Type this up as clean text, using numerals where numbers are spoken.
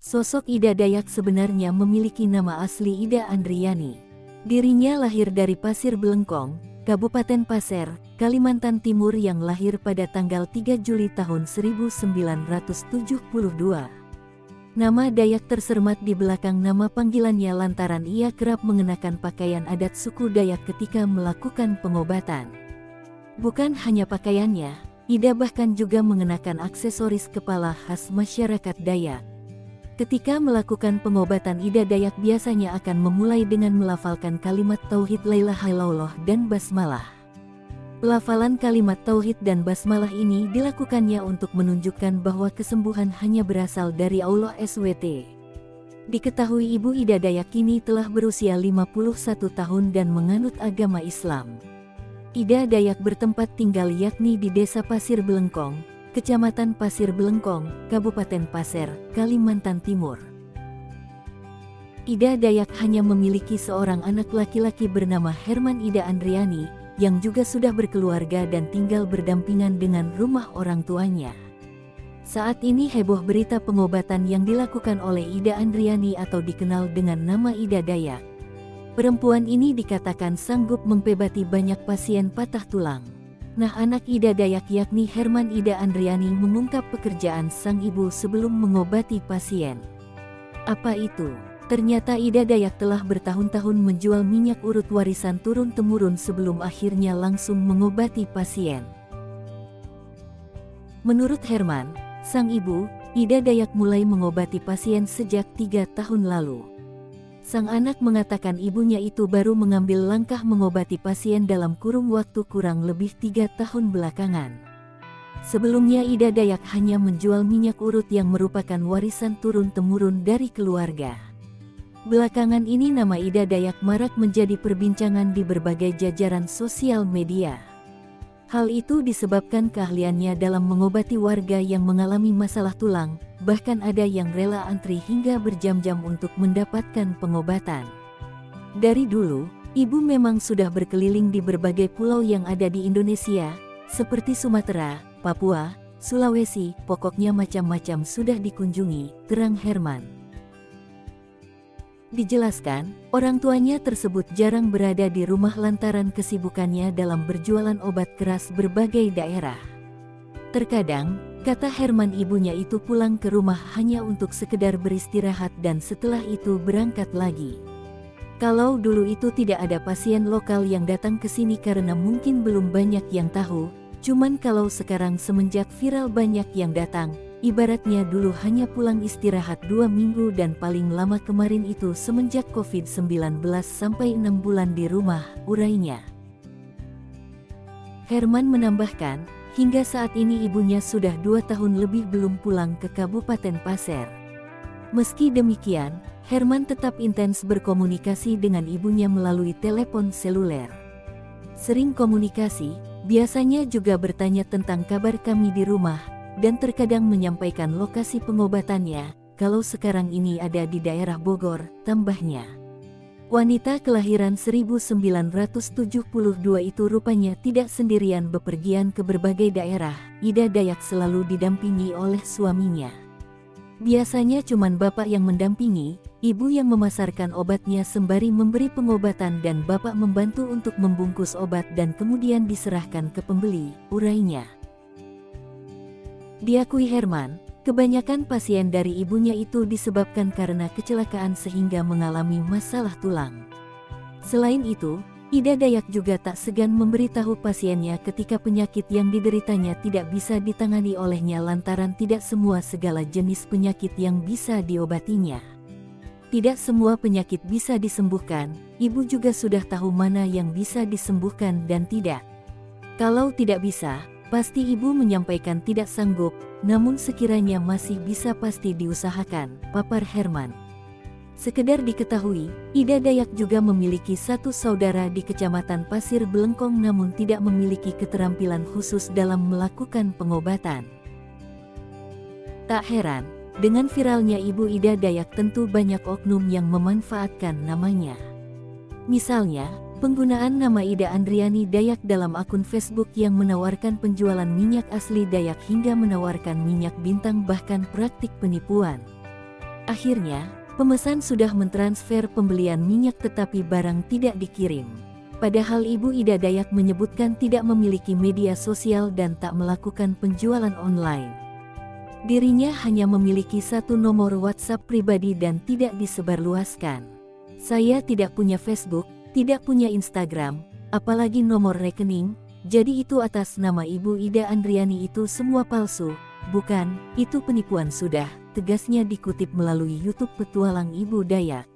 Sosok Ida Dayak sebenarnya memiliki nama asli Ida Andriani. Dirinya lahir dari Pasir Belengkong, Kabupaten Pasir, Kalimantan Timur yang lahir pada tanggal 3 Juli tahun 1972. Nama Dayak tersermat di belakang nama panggilannya lantaran ia kerap mengenakan pakaian adat suku Dayak ketika melakukan pengobatan. Bukan hanya pakaiannya, Ida bahkan juga mengenakan aksesoris kepala khas masyarakat Dayak. Ketika melakukan pengobatan, Ida Dayak biasanya akan memulai dengan melafalkan kalimat Tauhid La ilaha illallah dan Basmalah. Pelafalan kalimat Tauhid dan Basmalah ini dilakukannya untuk menunjukkan bahwa kesembuhan hanya berasal dari Allah SWT. Diketahui Ibu Ida Dayak kini telah berusia 51 tahun dan menganut agama Islam. Ida Dayak bertempat tinggal yakni di Desa Pasir Belengkong, Kecamatan Pasir Belengkong, Kabupaten Pasir, Kalimantan Timur. Ida Dayak hanya memiliki seorang anak laki-laki bernama Herman Ida Andriani, yang juga sudah berkeluarga dan tinggal berdampingan dengan rumah orang tuanya. Saat ini heboh berita pengobatan yang dilakukan oleh Ida Andriani atau dikenal dengan nama Ida Dayak. Perempuan ini dikatakan sanggup mengobati banyak pasien patah tulang. Nah, anak Ida Dayak yakni Herman Ida Andriani mengungkap pekerjaan sang ibu sebelum mengobati pasien. Apa itu? Ternyata Ida Dayak telah bertahun-tahun menjual minyak urut warisan turun-temurun sebelum akhirnya langsung mengobati pasien. Menurut Herman, sang ibu, Ida Dayak mulai mengobati pasien sejak 3 tahun lalu. Sang anak mengatakan ibunya itu baru mengambil langkah mengobati pasien dalam kurung waktu kurang lebih 3 tahun belakangan. Sebelumnya Ida Dayak hanya menjual minyak urut yang merupakan warisan turun-temurun dari keluarga. Belakangan ini nama Ida Dayak marak menjadi perbincangan di berbagai jajaran sosial media. Hal itu disebabkan keahliannya dalam mengobati warga yang mengalami masalah tulang, bahkan ada yang rela antri hingga berjam-jam untuk mendapatkan pengobatan. Dari dulu, ibu memang sudah berkeliling di berbagai pulau yang ada di Indonesia, seperti Sumatera, Papua, Sulawesi, pokoknya macam-macam sudah dikunjungi, terang Herman. Dijelaskan, orang tuanya tersebut jarang berada di rumah lantaran kesibukannya dalam berjualan obat keras berbagai daerah. Terkadang, kata Herman, ibunya itu pulang ke rumah hanya untuk sekedar beristirahat dan setelah itu berangkat lagi. Kalau dulu itu tidak ada pasien lokal yang datang ke sini karena mungkin belum banyak yang tahu, cuman kalau sekarang semenjak viral banyak yang datang. Ibaratnya dulu hanya pulang istirahat 2 minggu dan paling lama kemarin itu semenjak COVID-19 sampai 6 bulan di rumah, urainya. Herman menambahkan, hingga saat ini ibunya sudah 2 tahun lebih belum pulang ke Kabupaten Pasir. Meski demikian, Herman tetap intens berkomunikasi dengan ibunya melalui telepon seluler. Sering komunikasi, biasanya juga bertanya tentang kabar kami di rumah, dan terkadang menyampaikan lokasi pengobatannya, kalau sekarang ini ada di daerah Bogor, tambahnya. Wanita kelahiran 1972 itu rupanya tidak sendirian bepergian ke berbagai daerah. Ida Dayak selalu didampingi oleh suaminya. Biasanya cuman bapak yang mendampingi, ibu yang memasarkan obatnya sembari memberi pengobatan dan bapak membantu untuk membungkus obat dan kemudian diserahkan ke pembeli, urainya. Diakui Herman, kebanyakan pasien dari ibunya itu disebabkan karena kecelakaan sehingga mengalami masalah tulang. Selain itu, Ida Dayak juga tak segan memberitahu pasiennya ketika penyakit yang dideritanya tidak bisa ditangani olehnya lantaran tidak semua segala jenis penyakit yang bisa diobatinya. Tidak semua penyakit bisa disembuhkan, ibu juga sudah tahu mana yang bisa disembuhkan dan tidak. Kalau tidak bisa, pasti ibu menyampaikan tidak sanggup, namun sekiranya masih bisa pasti diusahakan, papar Herman. Sekedar diketahui, Ida Dayak juga memiliki 1 saudara di Kecamatan Pasir Belengkong namun tidak memiliki keterampilan khusus dalam melakukan pengobatan. Tak heran, dengan viralnya ibu Ida Dayak tentu banyak oknum yang memanfaatkan namanya. Misalnya, penggunaan nama Ida Andriani Dayak dalam akun Facebook yang menawarkan penjualan minyak asli Dayak hingga menawarkan minyak bintang bahkan praktik penipuan. Akhirnya, pemesan sudah mentransfer pembelian minyak tetapi barang tidak dikirim. Padahal Ibu Ida Dayak menyebutkan tidak memiliki media sosial dan tak melakukan penjualan online. Dirinya hanya memiliki satu nomor WhatsApp pribadi dan tidak disebarluaskan. Saya tidak punya Facebook, tidak punya Instagram, apalagi nomor rekening, jadi itu atas nama Ibu Ida Andriani itu semua palsu. Bukan, itu penipuan sudah, tegasnya dikutip melalui YouTube Petualang Ibu Dayak.